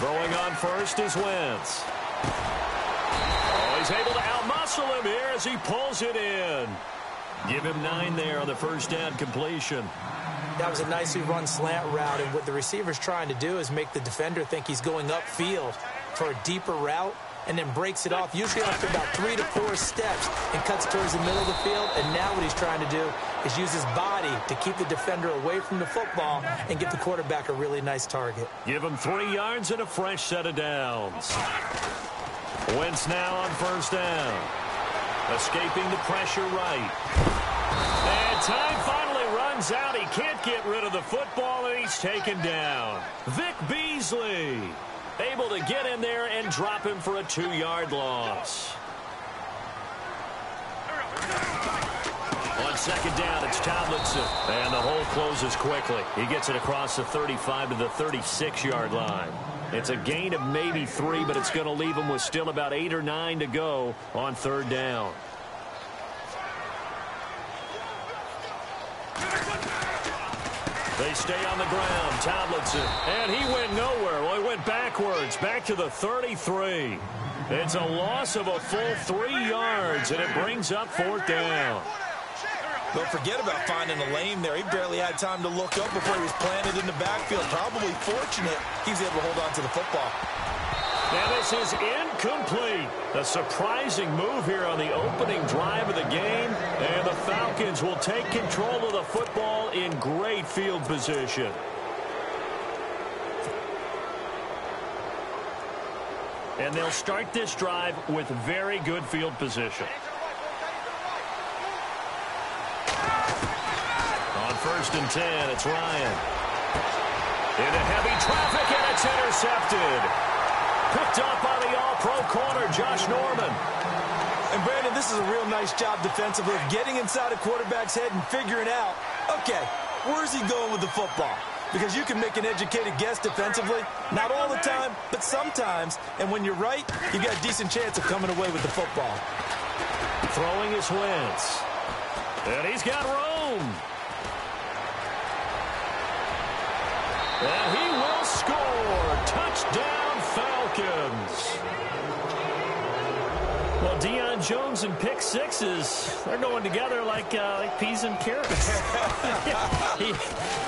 Throwing on first is Wentz. Oh, he's able to outmuscle him here as he pulls it in. Give him 9 there on the first down completion. That was a nicely run slant route, and what the receiver's trying to do is make the defender think he's going upfield for a deeper route, and then breaks it off, usually after about 3 to 4 steps, and cuts towards the middle of the field. And now what he's trying to do is use his body to keep the defender away from the football and give the quarterback a really nice target. Give him 3 yards and a fresh set of downs. Wentz now on first down. Escaping the pressure right. And time finally runs out. He can't get rid of the football, and he's taken down. Vic Beasley able to get in there and drop him for a 2-yard loss. On second down, it's Tomlinson. And the hole closes quickly. He gets it across the 35 to the 36-yard line. It's a gain of maybe 3, but it's going to leave him with still about 8 or 9 to go on third down. They stay on the ground. Tomlinson. And he went nowhere. Well, he went backwards. Back to the 33. It's a loss of a full 3 yards, and it brings up fourth down. Don't forget about finding a lane there. He barely had time to look up before he was planted in the backfield. Probably fortunate he was able to hold on to the football. Now this is incomplete. A surprising move here on the opening drive of the game. And the Falcons will take control of the football in great field position. And they'll start this drive with very good field position. On first and 10, it's Ryan. Into heavy traffic, and it's intercepted. Picked up by the all-pro corner, Josh Norman. And, Brandon, this is a real nice job defensively of getting inside a quarterback's head and figuring out, okay, where's he going with the football? Because you can make an educated guess defensively. Not all the time, but sometimes. And when you're right, you got a decent chance of coming away with the football. Throwing is Wentz. And he's got room. And he will score. Touchdown, Falcons. Well, Deion Jones and pick sixes, they're going together like peas and carrots.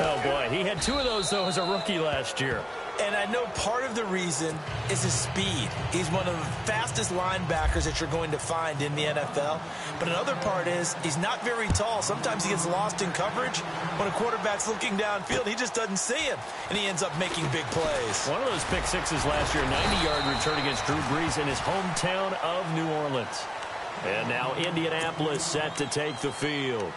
Oh, boy. He had 2 of those, though, as a rookie last year. And I know part of the reason is his speed. He's one of the fastest linebackers that you're going to find in the NFL. But another part is he's not very tall. Sometimes he gets lost in coverage. When a quarterback's looking downfield, he just doesn't see him, and he ends up making big plays. One of those pick sixes last year, 90-yard return against Drew Brees in his hometown of New Orleans. And now Indianapolis set to take the field.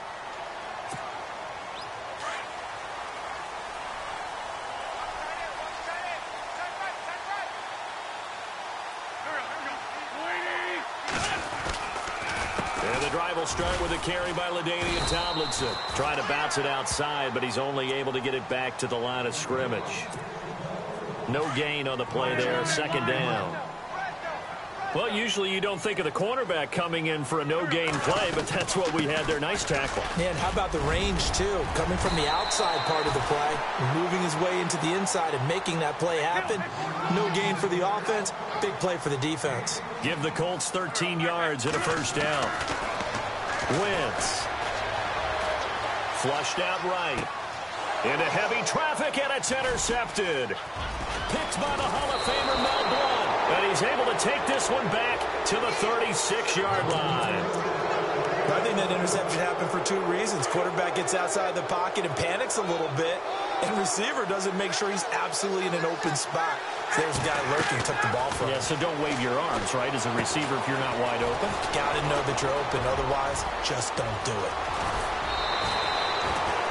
Start with a carry by LaDainian Tomlinson. Trying to bounce it outside, but he's only able to get it back to the line of scrimmage. No gain on the play there. Second down. Well, usually you don't think of the cornerback coming in for a no-gain play, but that's what we had there. Nice tackle. Man, how about the range, too? Coming from the outside part of the play, moving his way into the inside and making that play happen. No gain for the offense. Big play for the defense. Give the Colts 13 yards and a first down. Wentz. Flushed out right. Into heavy traffic, and it's intercepted. Picked by the Hall of Famer Mel Blount. And he's able to take this one back to the 36-yard line. I think that interception happened for 2 reasons. Quarterback gets outside the pocket and panics a little bit. And receiver doesn't make sure he's absolutely in an open spot. So there's a guy lurking, took the ball from him. Yeah, so don't wave your arms, right, as a receiver if you're not wide open. Got to know that you're open. Otherwise, just don't do it.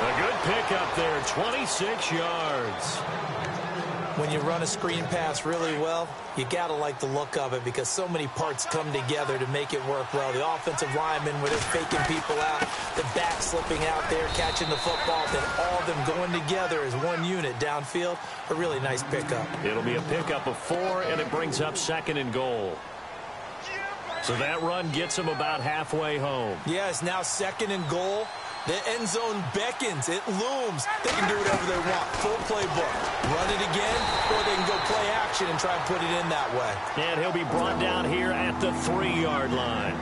A good pickup there, 26 yards. When you run a screen pass really well, you got to like the look of it because so many parts come together to make it work well. The offensive linemen, where they're faking people out, the back slipping out there, catching the football, then all of them going together as one unit downfield. A really nice pickup. It'll be a pickup of 4, and it brings up second and goal. So that run gets him about halfway home. Yeah, it's now second and goal. The end zone beckons. It looms. They can do whatever they want. Full playbook. Run it again, or they can go play action and try and put it in that way. And he'll be brought down here at the 3-yard line.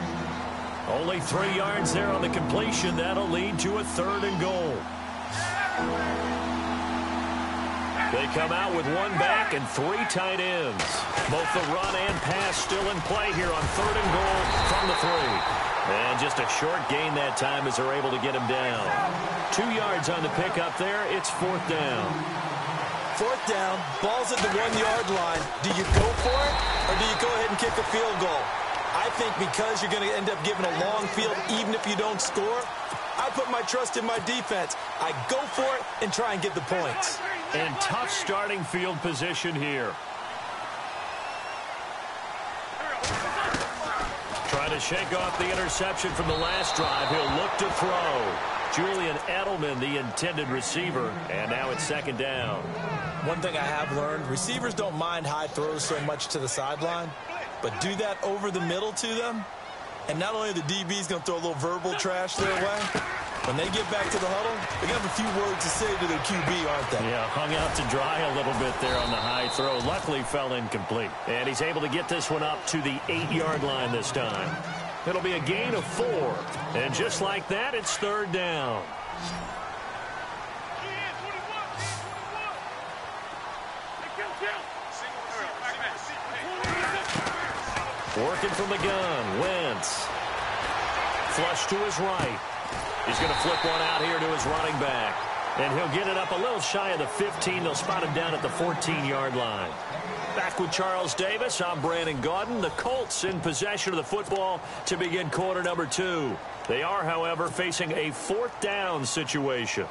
Only 3 yards there on the completion. That'll lead to a 3rd and goal. They come out with 1 back and 3 tight ends. Both the run and pass still in play here on 3rd and goal from the 3. And just a short gain that time as they're able to get him down. 2 yards on the pickup there. It's 4th down. 4th down, ball's at the 1-yard line. Do you go for it, or do you go ahead and kick a field goal? I think because you're going to end up giving a long field, even if you don't score, I put my trust in my defense. I go for it and try and get the points. And tough starting field position here. Trying to shake off the interception from the last drive. He'll look to throw. Julian Edelman, the intended receiver, and now it's 2nd down. One thing I have learned, receivers don't mind high throws so much to the sideline, but do that over the middle to them, and not only are the DBs going to throw a little verbal trash their way, when they get back to the huddle, they're going to have a few words to say to their QB, aren't they? Yeah, hung out to dry a little bit there on the high throw. Luckily fell incomplete. And he's able to get this one up to the 8-yard line this time. It'll be a gain of 4. And just like that, it's 3rd down. Working from the gun, Wentz. Flush to his right. He's going to flip one out here to his running back. And he'll get it up a little shy of the 15. They'll spot him down at the 14-yard line. Back with Charles Davis, I'm Brandon Gaudin. The Colts in possession of the football to begin quarter number 2. They are, however, facing a 4th down situation.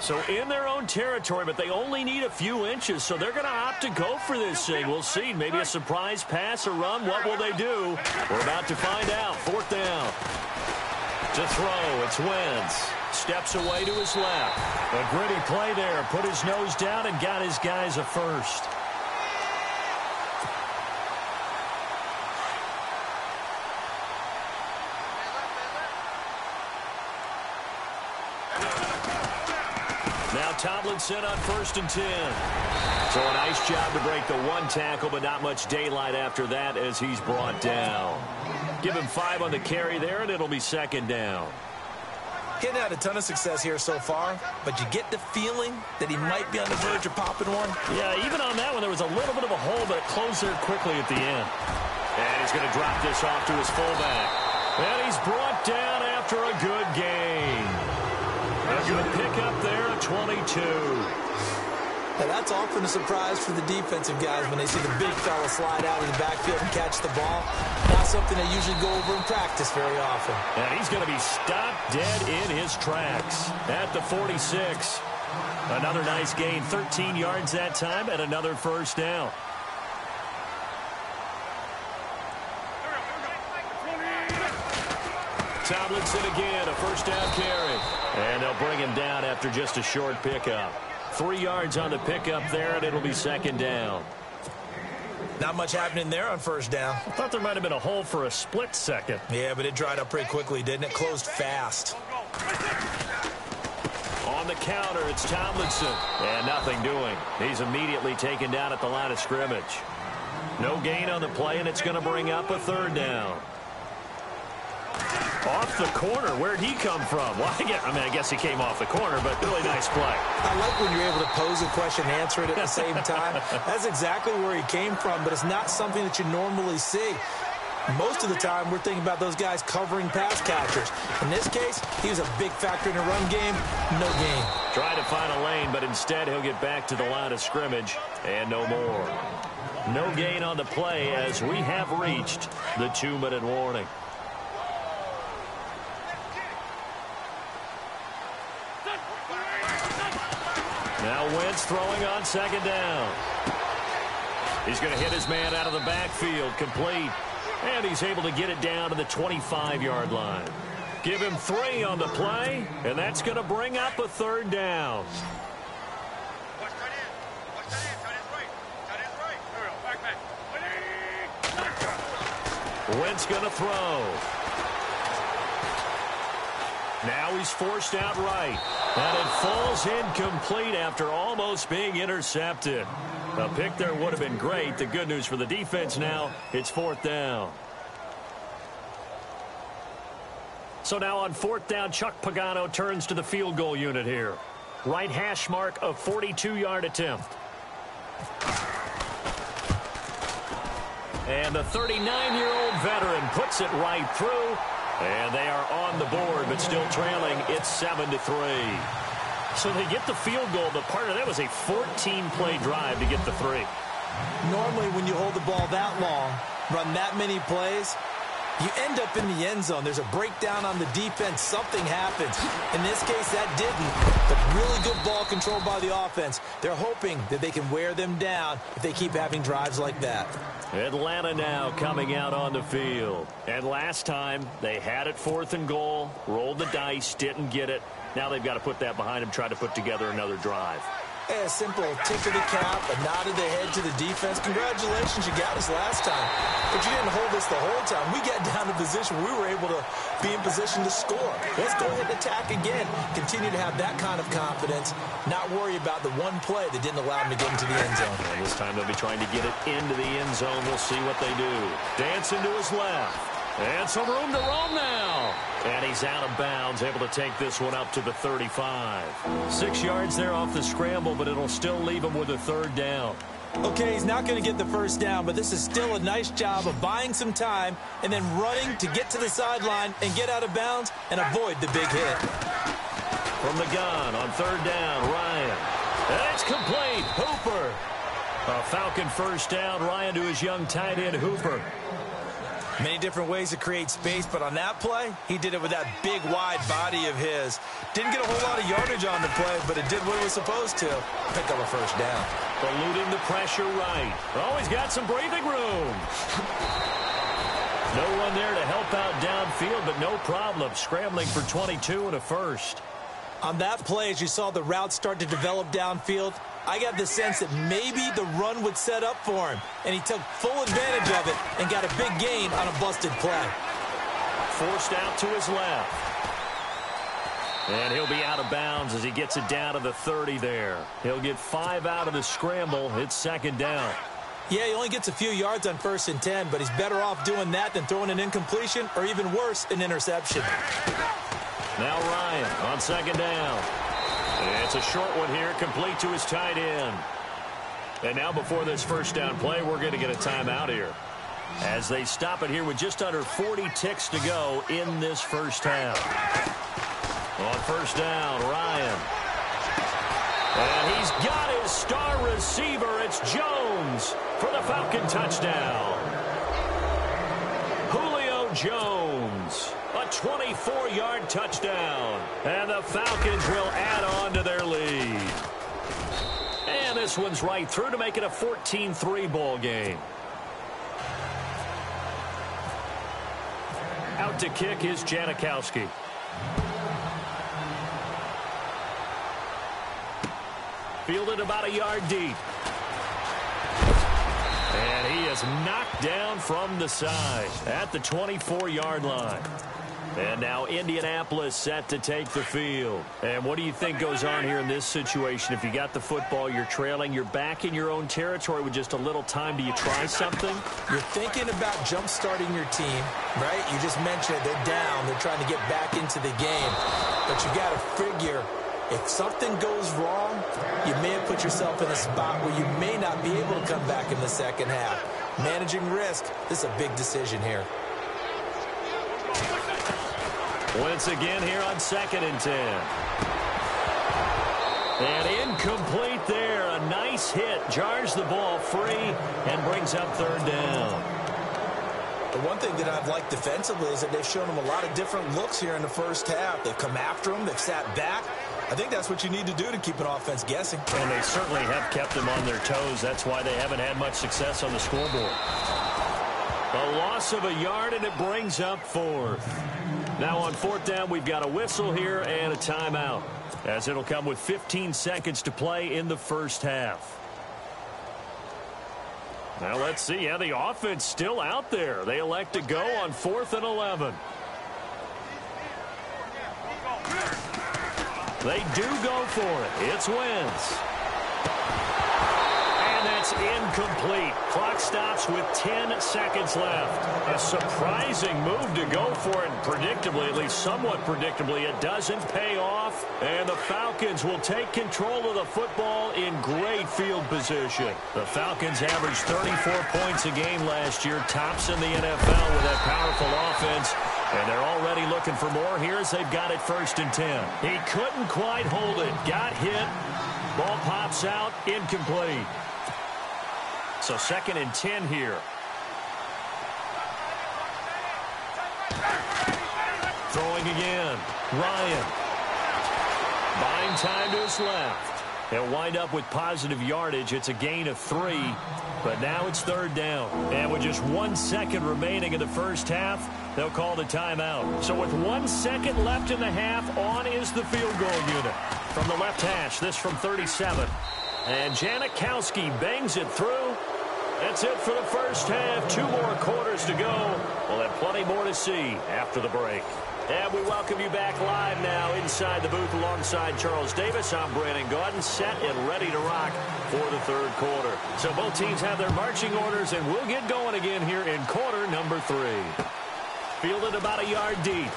So in their own territory, but they only need a few inches, so they're going to opt to go for this thing. We'll see. Maybe a surprise pass or run. What will they do? We're about to find out. 4th down. To throw, it's Wentz. Steps away to his left. A gritty play there. Put his nose down and got his guys a first. Now Tomlinson on 1st and 10. So a nice job to break the 1 tackle, but not much daylight after that as he's brought down. Give him 5 on the carry there, and it'll be 2nd down. Getting had a ton of success here so far, but you get the feeling that he might be on the verge of popping one. Yeah, even on that one, there was a little bit of a hole, but it closed there quickly at the end. And he's going to drop this off to his fullback. And he's brought down after a good gain. A good pickup there at 22. Now that's often a surprise for the defensive guys when they see the big fella slide out of the backfield and catch the ball. Not something they usually go over in practice very often. And he's going to be stopped dead in his tracks at the 46. Another nice gain, 13 yards that time, and another 1st down. Tomlinson again, a 1st down carry. And they'll bring him down after just a short pickup. 3 yards on the pickup there, and it'll be 2nd down. Not much happening there on 1st down. I thought there might have been a hole for a split second. Yeah, but it dried up pretty quickly, didn't it? Closed fast. On the counter, it's Tomlinson. And nothing doing. He's immediately taken down at the line of scrimmage. No gain on the play, and it's going to bring up a 3rd down. Off the corner. Where'd he come from? Well, I guess he came off the corner, but really nice play. I like when you're able to pose a question and answer it at the same time. That's exactly where he came from, but it's not something that you normally see. Most of the time, we're thinking about those guys covering pass catchers. In this case, he was a big factor in the run game. No gain. Trying to find a lane, but instead he'll get back to the line of scrimmage, and no more. No gain on the play as we have reached the 2-minute warning. Now Wentz throwing on 2nd down. He's going to hit his man out of the backfield, complete. And he's able to get it down to the 25-yard line. Give him 3 on the play, and that's going to bring up a 3rd down. Wentz going to throw. Now he's forced out right. And it falls incomplete after almost being intercepted. A pick there would have been great. The good news for the defense now, it's 4th down. So now on 4th down, Chuck Pagano turns to the field goal unit here. Right hash mark, a 42-yard attempt. And the 39-year-old veteran puts it right through. And they are on the board, but still trailing. It's 7-3. So they get the field goal, but part of that was a 14-play drive to get the 3. Normally, when you hold the ball that long, run that many plays, you end up in the end zone. There's a breakdown on the defense. Something happens. In this case, that didn't. But really good ball control by the offense. They're hoping that they can wear them down if they keep having drives like that. Atlanta now coming out on the field. And last time, they had it 4th and goal, rolled the dice, didn't get it. Now they've got to put that behind them, try to put together another drive. A simple tip of the cap, a nod of the head to the defense. Congratulations, you got us last time. But you didn't hold us the whole time. We got down to position where we were able to be in position to score. Let's go ahead and attack again. Continue to have that kind of confidence. Not worry about the one play that didn't allow them to get into the end zone. And this time they'll be trying to get it into the end zone. We'll see what they do. Dancing to his left. And some room to roam now. And he's out of bounds, able to take this one up to the 35. 6 yards there off the scramble, but it'll still leave him with a 3rd down. Okay, he's not going to get the 1st down, but this is still a nice job of buying some time and then running to get to the sideline and get out of bounds and avoid the big hit. From the gun on 3rd down, Ryan. And it's complete. Hooper. A Falcon 1st down. Ryan to his young tight end, Hooper. Many different ways to create space, but on that play, he did it with that big, wide body of his. Didn't get a whole lot of yardage on the play, but it did what it was supposed to. Pick up a 1st down. Eluding the pressure right. Oh, he's got some breathing room. No one there to help out downfield, but no problem. Scrambling for 22 and a 1st. On that play, as you saw the route start to develop downfield, I got the sense that maybe the run would set up for him, and he took full advantage of it and got a big gain on a busted play. Forced out to his left. And he'll be out of bounds as he gets it down to the 30 there. He'll get 5 out of the scramble. It's 2nd down. Yeah, he only gets a few yards on 1st and 10, but he's better off doing that than throwing an incompletion or even worse, an interception. Now Ryan on 2nd down. It's a short one here, complete to his tight end. And now before this 1st down play, we're going to get a timeout here, as they stop it here with just under 40 ticks to go in this 1st half. On 1st down, Ryan. And he's got his star receiver. It's Jones for the Falcon touchdown. Julio Jones. A 24-yard touchdown. And the Falcons will add on to their lead. And this one's right through to make it a 14-3 ball game. Out to kick is Janikowski. Fielded about a yard deep. And he is knocked down from the side at the 24-yard line. And now Indianapolis set to take the field. And what do you think goes on here in this situation? If you got the football, you're trailing, you're back in your own territory with just a little time. Do you try something? You're thinking about jump-starting your team, right? You just mentioned it. They're down. They're trying to get back into the game. But you got to figure, if something goes wrong, you may have put yourself in a spot where you may not be able to come back in the second half. Managing risk, this is a big decision here. Once again here on 2nd and 10. And incomplete there. A nice hit. Jars the ball free and brings up 3rd down. The one thing that I've liked defensively is that they've shown them a lot of different looks here in the 1st half. They've come after them. They've sat back. I think that's what you need to do to keep an offense guessing. And they certainly have kept them on their toes. That's why they haven't had much success on the scoreboard. A loss of a yard, and it brings up 4th. Now on 4th down, we've got a whistle here and a timeout, as it'll come with 15 seconds to play in the 1st half. Now let's see how the offense still out there. They elect to go on 4th and 11. They do go for it. It's Wentz. And that's incomplete. Clock stops with 10 seconds left. A surprising move to go for it. Predictably, at least somewhat predictably, it doesn't pay off. And the Falcons will take control of the football in great field position. The Falcons averaged 34 points a game last year, tops in the NFL with that powerful offense. And they're already looking for more here as they've got it 1st and 10. He couldn't quite hold it. Got hit. Ball pops out. Incomplete. So 2nd and 10 here. Throwing again. Ryan. Buying time to his left. They'll wind up with positive yardage. It's a gain of 3. But now it's 3rd down. And with just 1 second remaining in the first half, they'll call the timeout. So with 1 second left in the half, on is the field goal unit. From the left hash, this from 37. And Janikowski bangs it through. That's it for the first half. 2 more quarters to go. We'll have plenty more to see after the break. And we welcome you back live now inside the booth alongside Charles Davis. I'm Brandon Gaudin, set and ready to rock for the 3rd quarter. So both teams have their marching orders, and we'll get going again here in quarter number 3. Fielded about a yard deep.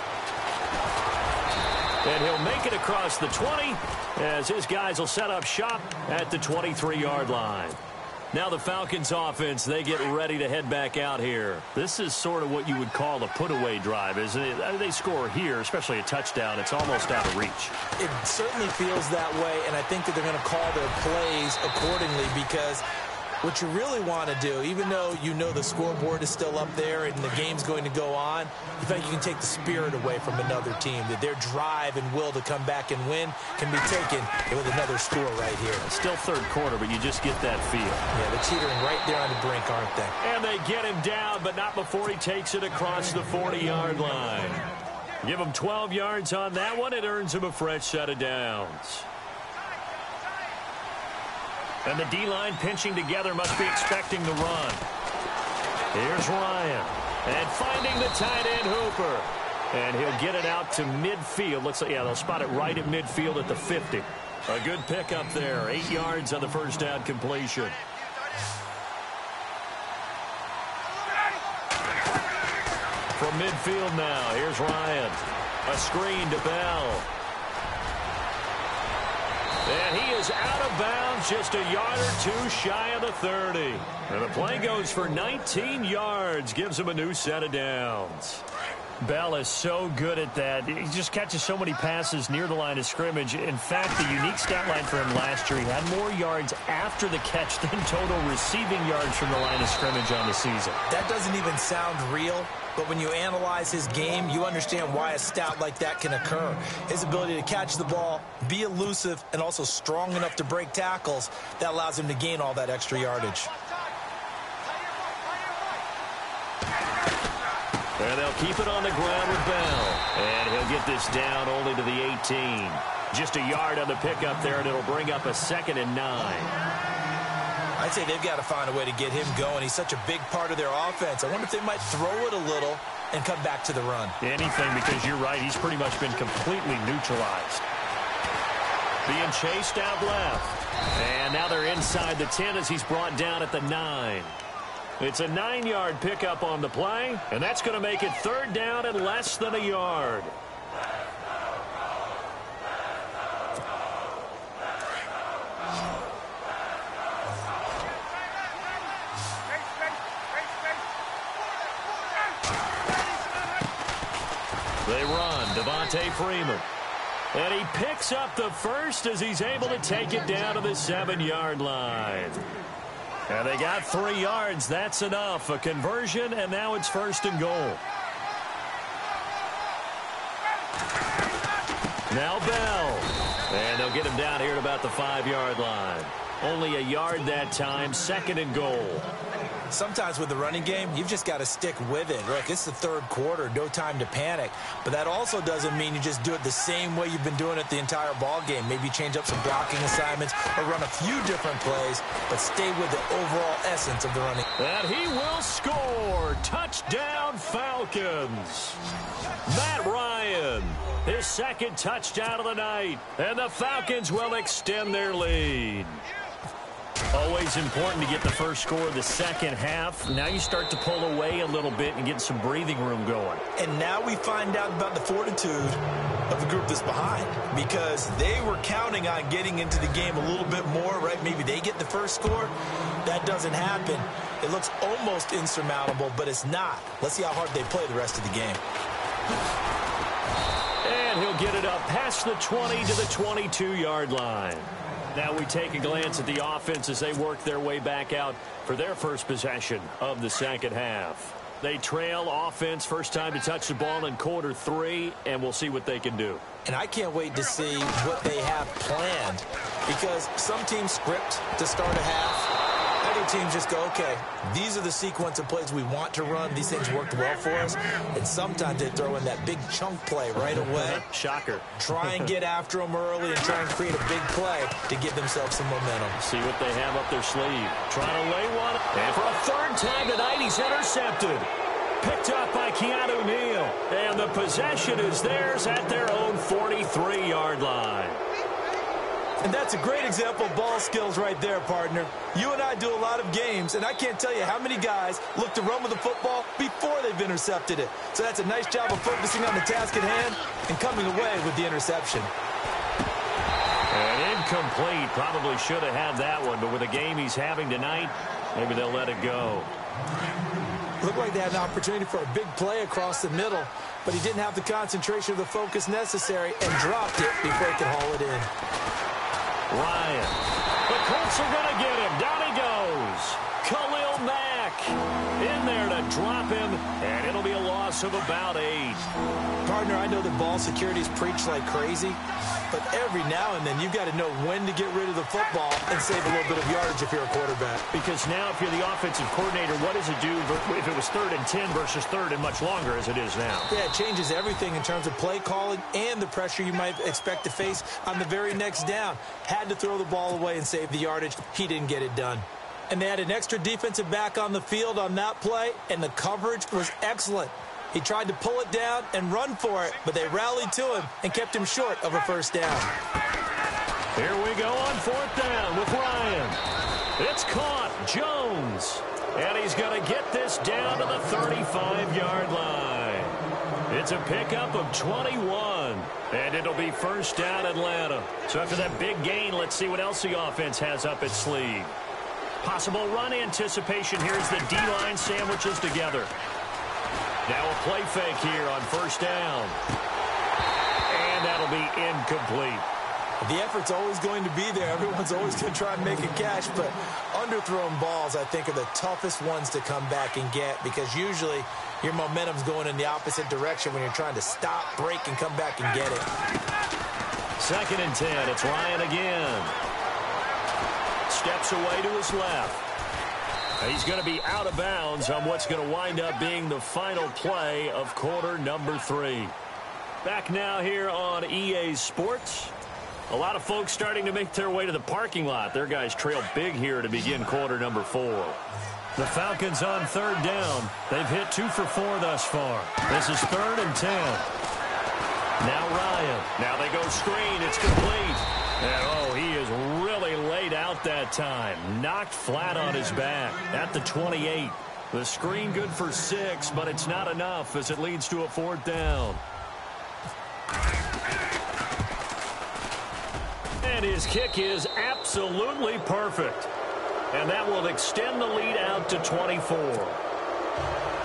And he'll make it across the 20 as his guys will set up shop at the 23-yard line. Now the Falcons offense, they get ready to head back out here. This is sort of what you would call a put-away drive, isn't it? They score here, especially a touchdown. It's almost out of reach. It certainly feels that way, and I think that they're going to call their plays accordingly because what you really want to do, even though you know the scoreboard is still up there and the game's going to go on, you think you can take the spirit away from another team, that their drive and will to come back and win can be taken with another score right here. It's still 3rd quarter, but you just get that feel. Yeah, they're teetering right there on the brink, aren't they? And they get him down, but not before he takes it across the 40-yard line. Give him 12 yards on that one. It earns him a fresh set of downs. And the D-line pinching together, must be expecting the run. Here's Ryan. And finding the tight end Hooper. And he'll get it out to midfield. Looks like, yeah, they'll spot it right at midfield at the 50. A good pickup there. 8 yards on the first down completion. From midfield now, here's Ryan. A screen to Bell. And he is out of bounds, just a yard or 2 shy of the 30. And the play goes for 19 yards, gives him a new set of downs. Bell is so good at that. He just catches so many passes near the line of scrimmage. In fact, the unique stat line for him last year, he had more yards after the catch than total receiving yards from the line of scrimmage on the season. That doesn't even sound real, but when you analyze his game, you understand why a stat like that can occur. His ability to catch the ball, be elusive, and also strong enough to break tackles, that allows him to gain all that extra yardage. And they'll keep it on the ground with Bell. And he'll get this down only to the 18. Just a yard on the pickup there, and it'll bring up a 2nd and 9. I'd say they've got to find a way to get him going. He's such a big part of their offense. I wonder if they might throw it a little and come back to the run. Anything, because you're right, he's pretty much been completely neutralized. Being chased out left. And now they're inside the 10 as he's brought down at the 9. It's a 9-yard pickup on the play, and that's going to make it 3rd down and less than a yard. They run, Devontae Freeman. And he picks up the first as he's able to take it down to the 7-yard line. And they got 3 yards. That's enough. A conversion, and now it's 1st and goal. Now Bell. And they'll get him down here at about the 5-yard line. Only a yard that time, 2nd and goal. Sometimes with the running game, you've just got to stick with it. Look, it's the 3rd quarter, no time to panic. But that also doesn't mean you just do it the same way you've been doing it the entire ball game. Maybe change up some blocking assignments or run a few different plays, but stay with the overall essence of the running. And he will score. Touchdown, Falcons. Matt Ryan. His second touchdown of the night. And the Falcons will extend their lead. Always important to get the first score of the second half. Now you start to pull away a little bit and get some breathing room going. And now we find out about the fortitude of the group that's behind, because they were counting on getting into the game a little bit more, right? Maybe they get the first score. That doesn't happen. It looks almost insurmountable, but it's not. Let's see how hard they play the rest of the game. And he'll get it up past the 20 to the 22-yard line. Now we take a glance at the offense as they work their way back out for their first possession of the second half. They trail offense, first time to touch the ball in quarter 3, and we'll see what they can do. And I can't wait to see what they have planned, because some teams script to start a half. Other teams just go, okay, these are the sequence of plays we want to run. These things worked well for us. And sometimes they throw in that big chunk play right away. Shocker. Try and get after them early and try and create a big play to give themselves some momentum. See what they have up their sleeve. Trying to lay one. And for a third time tonight, he's intercepted. Picked up by Keanu Neal. And the possession is theirs at their own 43-yard line. And that's a great example of ball skills right there, partner. You and I do a lot of games, and I can't tell you how many guys look to run with the football before they've intercepted it. So that's a nice job of focusing on the task at hand and coming away with the interception. And incomplete. Probably should have had that one, but with the game he's having tonight, maybe they'll let it go. Looked like they had an opportunity for a big play across the middle, but he didn't have the concentration or the focus necessary and dropped it before he could haul it in. Ryan. The Colts are going to get him. Down he goes. Khalil Mack in there to drop him, and it'll be a loss of about 8. Partner, I know that ball security is preached like crazy, but every now and then you've got to know when to get rid of the football and save a little bit of yardage if you're a quarterback. Because now if you're the offensive coordinator, what does it do if it was 3rd and 10 versus 3rd and much longer as it is now? Yeah, it changes everything in terms of play calling and the pressure you might expect to face on the very next down. Had to throw the ball away and save the yardage. He didn't get it done. And they had an extra defensive back on the field on that play, and the coverage was excellent. He tried to pull it down and run for it, but they rallied to him and kept him short of a first down. Here we go on 4th down with Ryan. It's caught. Jones. And he's going to get this down to the 35-yard line. It's a pickup of 21. And it'll be first down Atlanta. So after that big gain, let's see what else the offense has up its sleeve. Possible run anticipation. Here's the D-line sandwiches together. Now a play fake here on first down. And that'll be incomplete. The effort's always going to be there. Everyone's always going to try and make a catch, but underthrown balls, I think, are the toughest ones to come back and get, because usually your momentum's going in the opposite direction when you're trying to stop, break, and come back and get it. 2nd and 10. It's Ryan again. Steps away to his left. He's going to be out of bounds on what's going to wind up being the final play of quarter number 3. Back now here on EA Sports. A lot of folks starting to make their way to the parking lot. Their guys trail big here to begin quarter number 4. The Falcons on 3rd down. They've hit 2 for 4 thus far. This is 3rd and 10. Now Ryan. Now they go screen. It's complete. And he is really laid out that time. Knocked flat on his back at the 28. The screen good for 6, but it's not enough as it leads to a 4th down. And his kick is absolutely perfect. And that will extend the lead out to 24.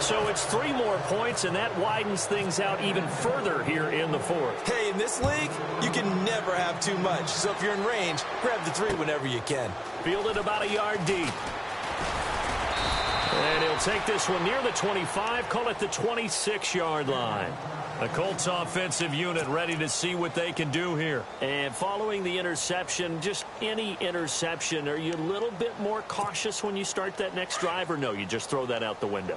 So it's 3 more points, and that widens things out even further here in the 4th. Hey, in this league, you can never have too much. So if you're in range, grab the 3 whenever you can. Fielded about a yard deep. And he'll take this one near the 25, call it the 26-yard line. The Colts offensive unit ready to see what they can do here. And following the interception, just any interception, are you a little bit more cautious when you start that next drive, or no, you just throw that out the window?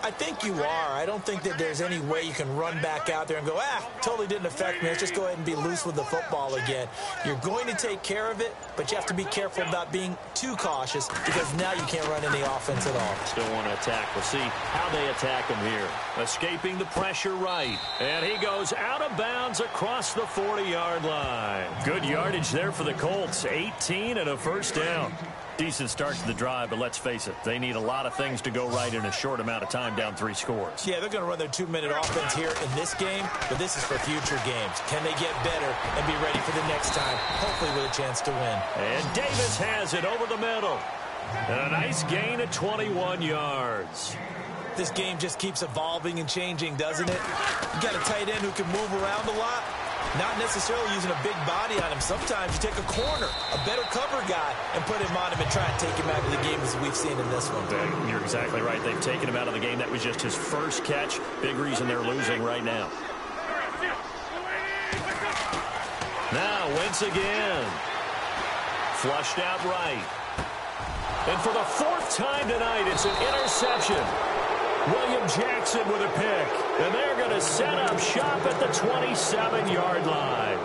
I think you are. I don't think that there's any way you can run back out there and go, totally didn't affect me. Let's just go ahead and be loose with the football again. You're going to take care of it, but you have to be careful about being too cautious because now you can't run any offense at all. Still want to attack. We'll see how they attack him here. Escaping the pressure right. And he goes out of bounds across the 40-yard line. Good yardage there for the Colts. 18 and a first down. Decent start to the drive, but let's face it, they need a lot of things to go right in a short amount of time, down 3 scores. Yeah, they're going to run their 2-minute offense here in this game, but this is for future games. Can they get better and be ready for the next time, hopefully with a chance to win? And Davis has it over the middle. And a nice gain at 21 yards. This game just keeps evolving and changing, doesn't it? You got a tight end who can move around a lot. Not necessarily using a big body on him. Sometimes you take a corner, a better cover guy, and put him on him and try and take him out of the game as we've seen in this one. You're exactly right. They've taken him out of the game. That was just his first catch. Big reason they're losing right now. Now, Wentz again. Flushed out right. And for the 4th time tonight, it's an interception. William Jackson with a pick. And they're going to set up shop at the 27-yard line.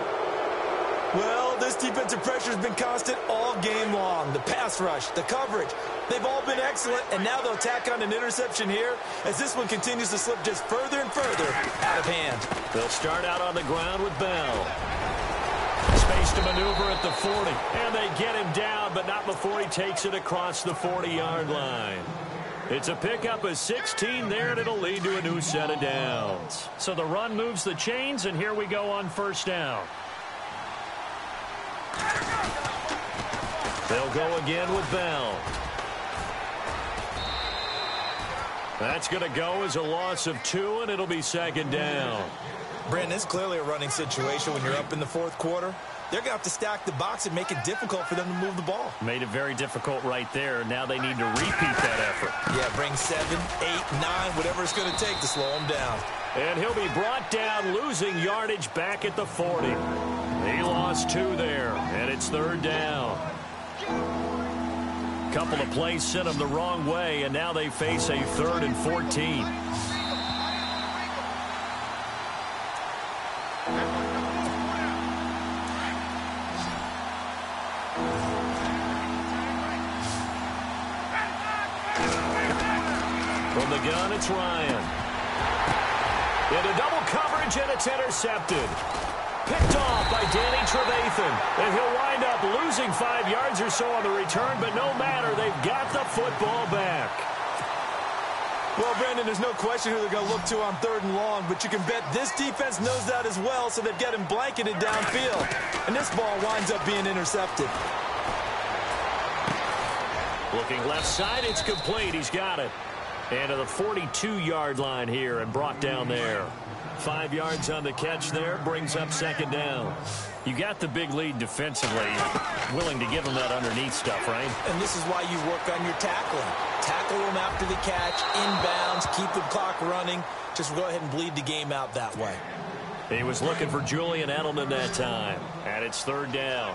Well, this defensive pressure has been constant all game long. The pass rush, the coverage, they've all been excellent. And now they'll tack on an interception here as this one continues to slip just further and further out of hand. They'll start out on the ground with Bell. Space to maneuver at the 40. And they get him down, but not before he takes it across the 40-yard line. It's a pickup of 16 there, and it'll lead to a new set of downs. So the run moves the chains, and here we go on first down. They'll go again with Bell. That's going to go as a loss of 2, and it'll be 2nd down. Brandon, it's clearly a running situation when you're up in the 4th quarter. They're going to have to stack the box and make it difficult for them to move the ball. Made it very difficult right there. Now they need to repeat that effort. Yeah, bring 7, 8, 9, whatever it's going to take to slow them down. And he'll be brought down, losing yardage back at the 40. He lost 2 there, and it's 3rd down. Couple of plays sent them the wrong way, and now they face a 3rd and 14. From the gun, it's Ryan. Into double coverage, and it's intercepted. Picked off by Danny Trevathan. And he'll wind up losing 5 yards or so on the return, but no matter, they've got the football back. Well, Brandon, there's no question who they're going to look to on 3rd and long, but you can bet this defense knows that as well, so they've got him blanketed downfield. And this ball winds up being intercepted. Looking left side, it's complete. He's got it. And to the 42-yard line here and brought down there. 5 yards on the catch there, brings up 2nd down. You got the big lead defensively. Willing to give them that underneath stuff, right? And this is why you work on your tackling. Tackle them after the catch, inbounds, keep the clock running. Just go ahead and bleed the game out that way. He was looking for Julian Edelman that time. And it's 3rd down.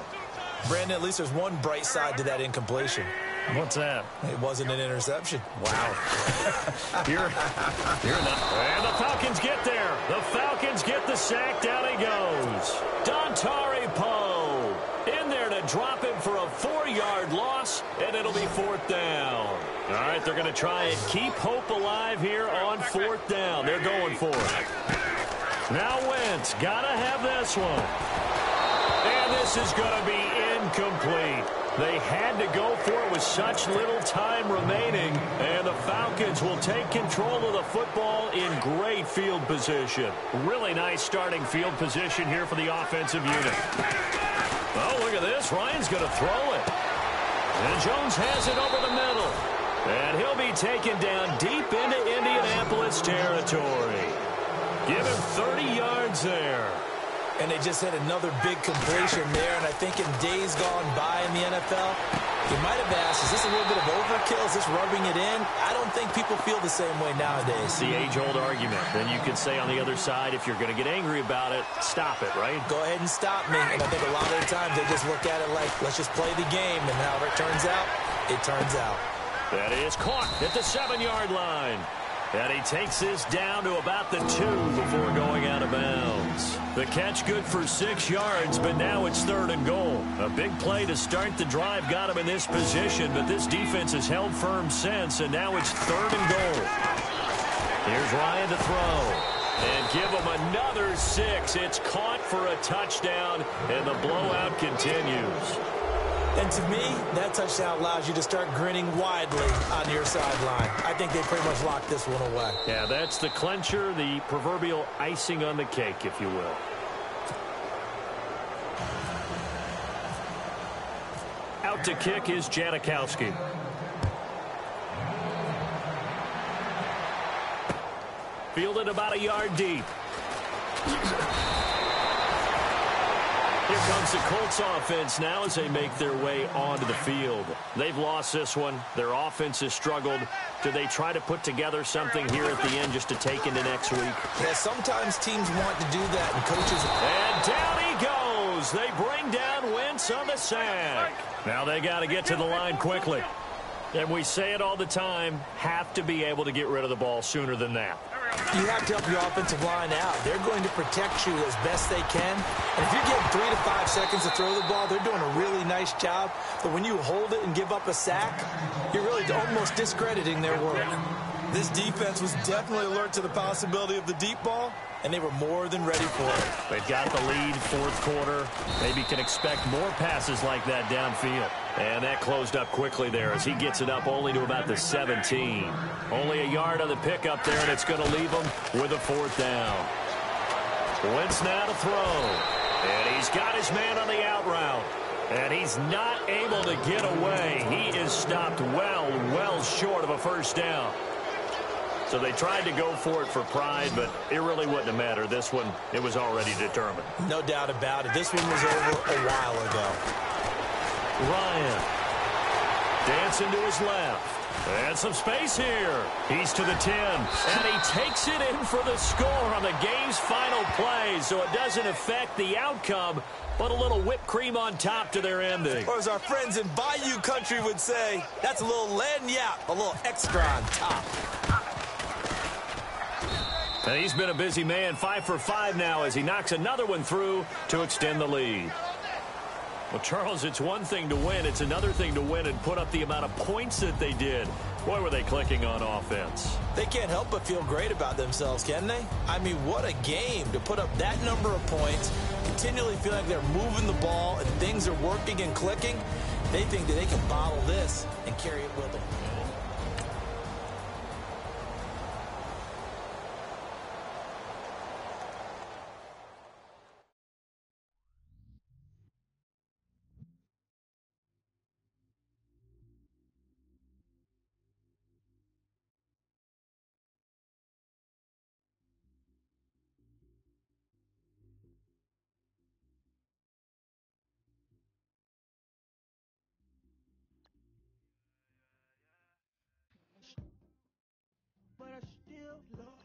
Brandon, at least there's one bright side to that incompletion. What's that? It wasn't an interception. Wow. You're not. And the Falcons get there. The Falcons get the sack. Down he goes. Dontari Poe in there to drop him for a 4-yard loss, and it'll be 4th down. All right, they're going to try and keep hope alive here on 4th down. They're going for it. Now Wentz got to have this one. And this is going to be incomplete. They had to go for it with such little time remaining, and the Falcons will take control of the football in great field position. Really nice starting field position here for the offensive unit. Oh, look at this. Ryan's going to throw it. And Jones has it over the middle. And he'll be taken down deep into Indianapolis territory. Give him 30 yards there. And they just had another big completion there. And I think in days gone by in the NFL, you might have asked, is this a little bit of overkill? Is this rubbing it in? I don't think people feel the same way nowadays. The age-old argument. Then you could say on the other side, if you're going to get angry about it, stop it, right? Go ahead and stop me. And I think a lot of the times they just look at it like, let's just play the game. And however it turns out, it turns out. That is caught at the 7-yard line. And he takes this down to about the 2 before going out of bounds. The catch good for 6 yards, but now it's 3rd and goal. A big play to start the drive got him in this position, but this defense has held firm since, and now it's 3rd and goal. Here's Ryan to throw. And give him another 6. It's caught for a touchdown, and the blowout continues. And to me, that touchdown allows you to start grinning widely on your sideline. I think they pretty much locked this one away. Yeah, that's the clincher, the proverbial icing on the cake, if you will. Out to kick is Janikowski. Fielded about a yard deep. Here comes the Colts offense now as they make their way onto the field. They've lost this one. Their offense has struggled. Do they try to put together something here at the end just to take into next week? Yeah, sometimes teams want to do that, and coaches... And down he goes. They bring down Wentz on the sack. Now they got to get to the line quickly. And we say it all the time, have to be able to get rid of the ball sooner than that. You have to help your offensive line out. They're going to protect you as best they can. And if you're getting 3 to 5 seconds to throw the ball, they're doing a really nice job. But when you hold it and give up a sack, you're really almost discrediting their work. This defense was definitely alert to the possibility of the deep ball, and they were more than ready for it. They've got the lead, 4th quarter. Maybe can expect more passes like that downfield. And that closed up quickly there as he gets it up only to about the 17. Only a yard on the pickup there, and it's going to leave him with a 4th down. Wentz now to throw. And he's got his man on the out route. And he's not able to get away. He is stopped well short of a 1st down. So they tried to go for it for pride, but it really wouldn't have mattered. This one, it was already determined. No doubt about it. This one was over a while ago. Ryan dancing to his left. And some space here. He's to the 10. And he takes it in for the score on the game's final play. So it doesn't affect the outcome, but a little whipped cream on top to their ending. Or as our friends in Bayou Country would say, that's a little lagniappe, a little extra on top. And he's been a busy man, 5 for 5 now as he knocks another one through to extend the lead. Well, Charles, it's one thing to win. It's another thing to win and put up the amount of points that they did. Boy, were they clicking on offense. They can't help but feel great about themselves, can they? I mean, what a game to put up that number of points, continually feel like they're moving the ball and things are working and clicking. They think that they can bottle this and carry it with them. But I still love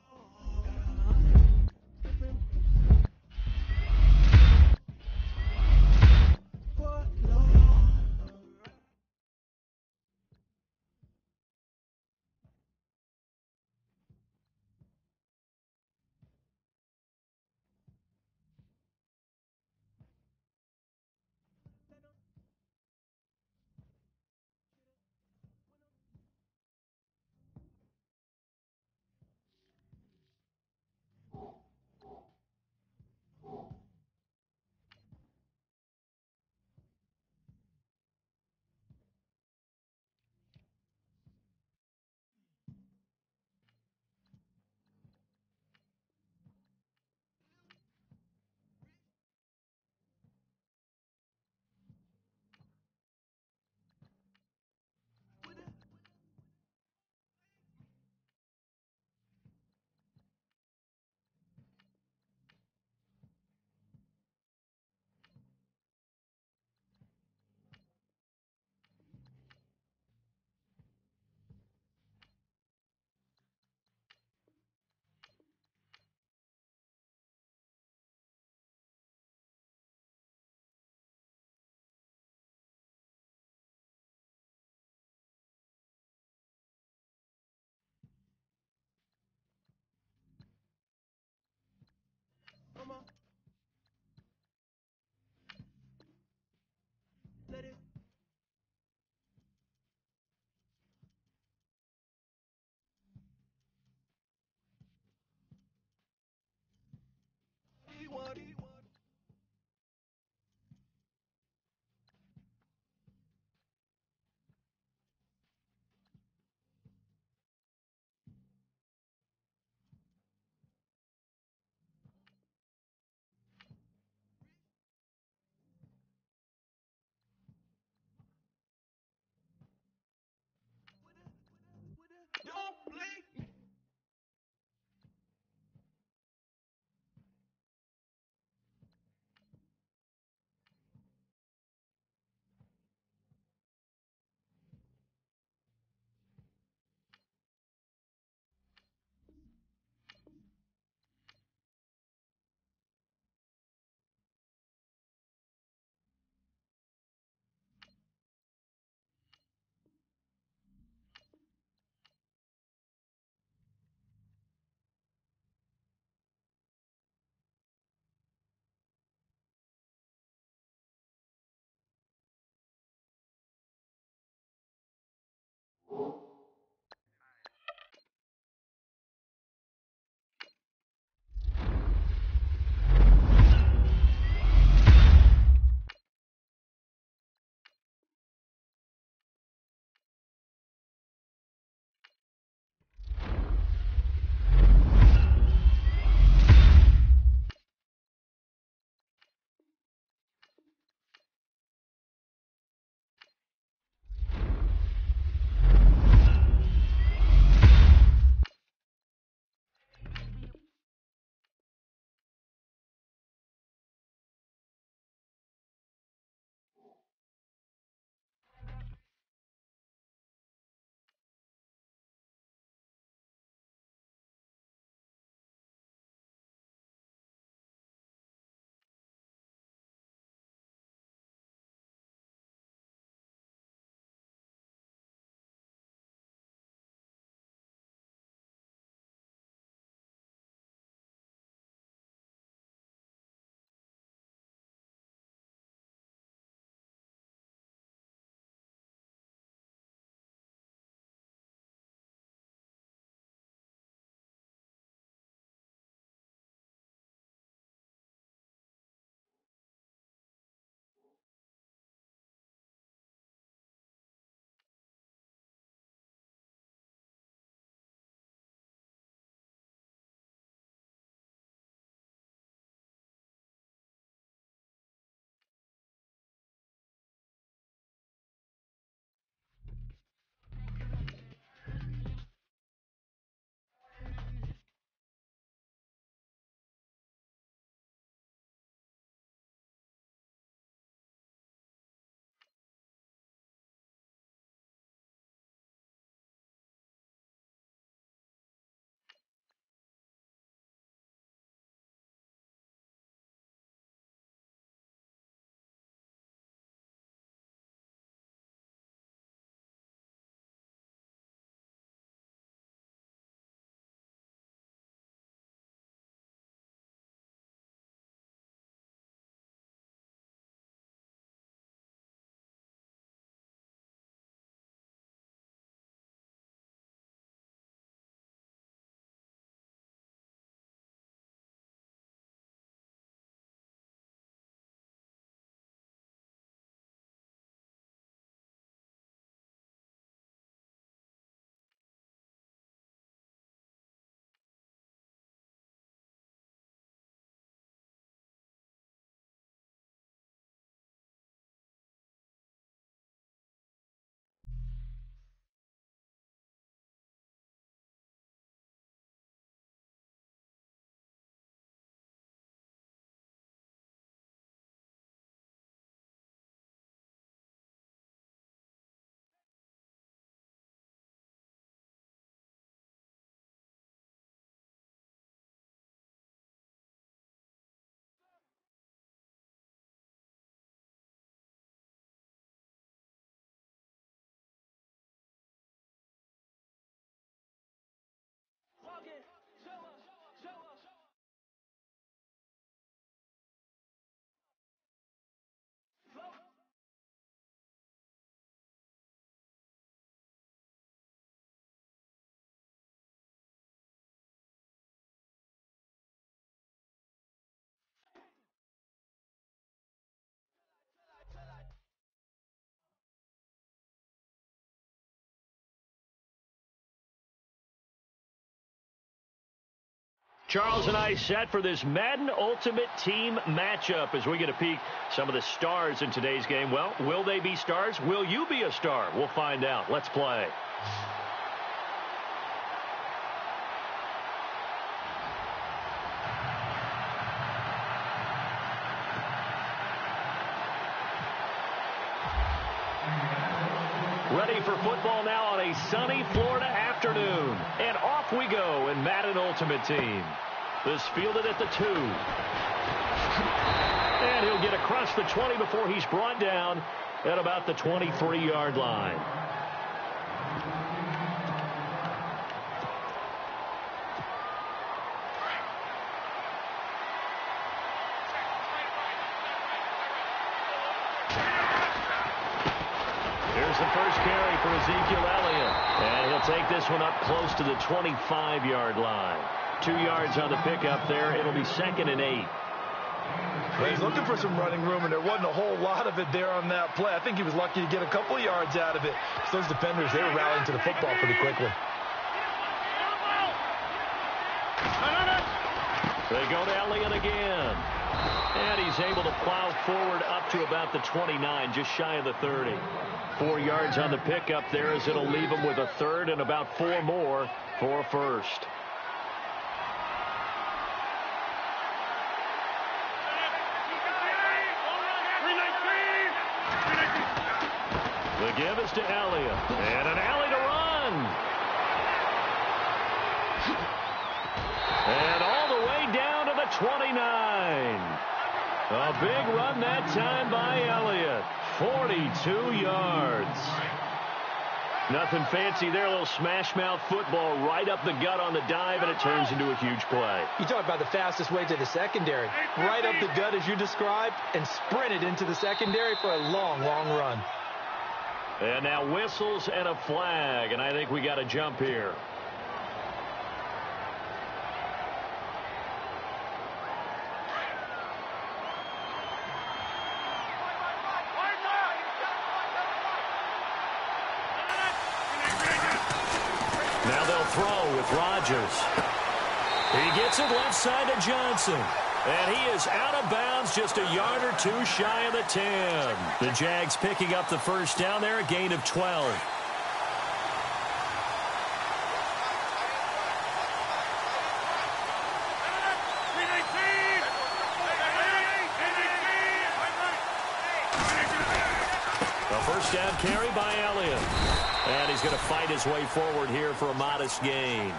Charles and I set for this Madden Ultimate Team matchup as we get a peek some of the stars in today's game. Well, will they be stars? Will you be a star? We'll find out. Let's play. Ready for football now on a sunny Florida afternoon. And off we go in Madden Ultimate Team. This fielded at the 2. And he'll get across the 20 before he's brought down at about the 23-yard line. Here's the first carry for Ezekiel Elliott. And he'll take this one up close to the 25-yard line. 2 yards on the pickup there. It'll be 2nd and 8. Well, he's looking for some running room, and there wasn't a whole lot of it there on that play. I think he was lucky to get a couple of yards out of it. So those defenders, they were rallying to the football pretty quickly. They go to Elliott again. And he's able to plow forward up to about the 29, just shy of the 30. 4 yards on the pickup there as it'll leave him with a 3rd and about 4 more for a 1st. The give is to Elliott. And an alley to run. And all the way down to the 29. A big run that time by Elliott. 42 yards. Nothing fancy there. A little smash mouth football right up the gut on the dive, and it turns into a huge play. You talk about the fastest way to the secondary. Right up the gut as you described and sprinted into the secondary for a long, long run. And now whistles and a flag, and I think we got a jump here. Now they'll throw with Rodgers. He gets it left side to Johnson. And he is out of bounds just a yard or 2 shy of the 10. The Jags picking up the 1st down there, a gain of 12. A 1st down carry by Elliott. And he's going to fight his way forward here for a modest gain.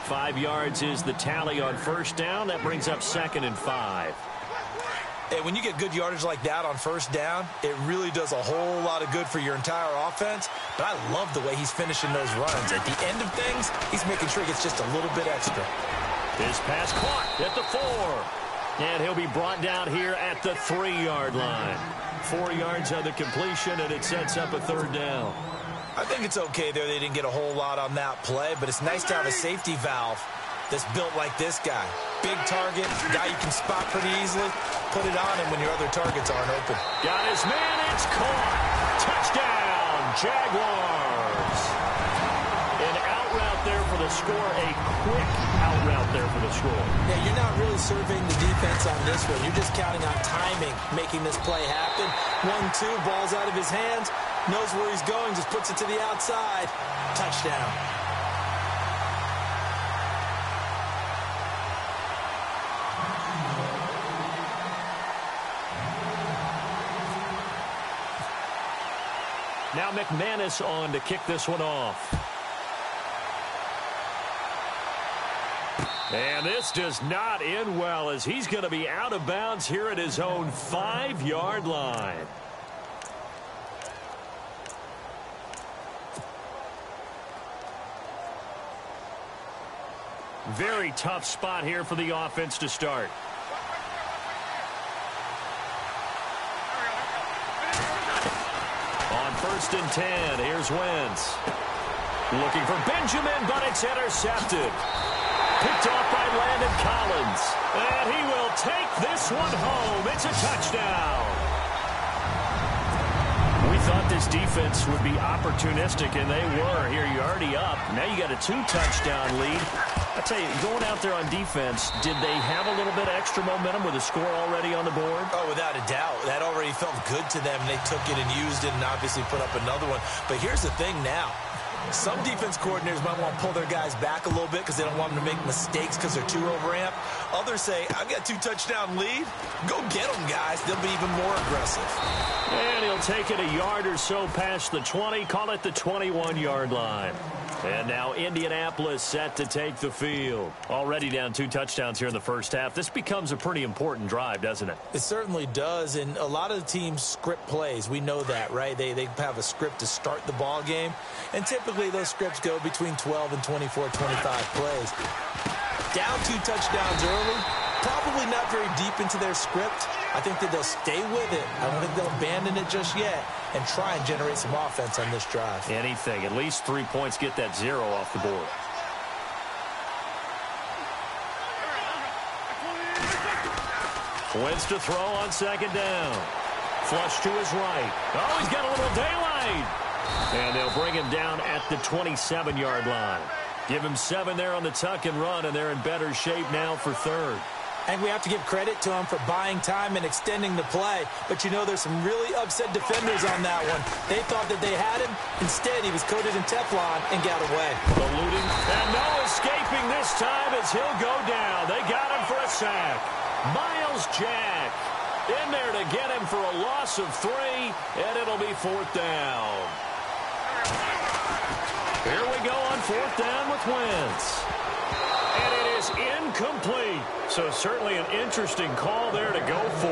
5 yards is the tally on 1st down. That brings up 2nd and 5. Hey, when you get good yardage like that on 1st down, it really does a whole lot of good for your entire offense. But I love the way he's finishing those runs. At the end of things, he's making sure he gets just a little bit extra. His pass caught at the 4. And he'll be brought down here at the 3-yard line. 4 yards on the completion, and it sets up a 3rd down. I think it's okay there. They didn't get a whole lot on that play, but it's nice to have a safety valve that's built like this guy. Big target, guy you can spot pretty easily. Put it on him when your other targets aren't open. Got his man, it's caught. Touchdown, Jaguars. An out route there for the score, a quick out route there for the score. Yeah, you're not really surveying the defense on this one. You're just counting on timing, making this play happen. 1-2, ball's out of his hands. Knows where he's going, just puts it to the outside. Touchdown. Now McManus on to kick this one off. And this does not end well as he's going to be out of bounds here at his own 5-yard line. Very tough spot here for the offense to start. On 1st and 10, here's Wentz. Looking for Benjamin, but it's intercepted. Picked off by Landon Collins. And he will take this one home. It's a touchdown. We thought this defense would be opportunistic, and they were. Here, you're already up. Now you got a 2-touchdown lead. I tell you, going out there on defense, did they have a little bit of extra momentum with a score already on the board? Oh, without a doubt. That already felt good to them. They took it and used it and obviously put up another one. But here's the thing now. Some defense coordinators might want to pull their guys back a little bit because they don't want them to make mistakes because they're too overamped. Others say, I've got a 2-touchdown lead. Go get them, guys. They'll be even more aggressive. And he'll take it a yard or so past the 20. Call it the 21-yard line. And now Indianapolis set to take the field. Already down 2 touchdowns here in the 1st half. This becomes a pretty important drive, doesn't it? It certainly does, and a lot of the teams script plays. We know that, right? They have a script to start the ball game, and typically those scripts go between 12 and 24, 25 plays. Down 2 touchdowns early, Probably not very deep into their script. I think that they'll stay with it. I don't think they'll abandon it just yet and try and generate some offense on this drive. Anything. At least 3 points, get that 0 off the board. Wentz to throw on second down. Flush to his right. Oh, he's got a little daylight. And they'll bring him down at the 27-yard line. Give him 7 there on the tuck and run, and they're in better shape now for third. And we have to give credit to him for buying time and extending the play. But, you know, there's some really upset defenders on that one. They thought that they had him. Instead, he was coated in Teflon and got away. Eluding. And no escaping this time as he'll go down. They got him for a sack. Miles Jack in there to get him for a loss of 3, and it'll be 4th down. Here we go on 4th down with Wentz. And it is incomplete. So certainly an interesting call there to go for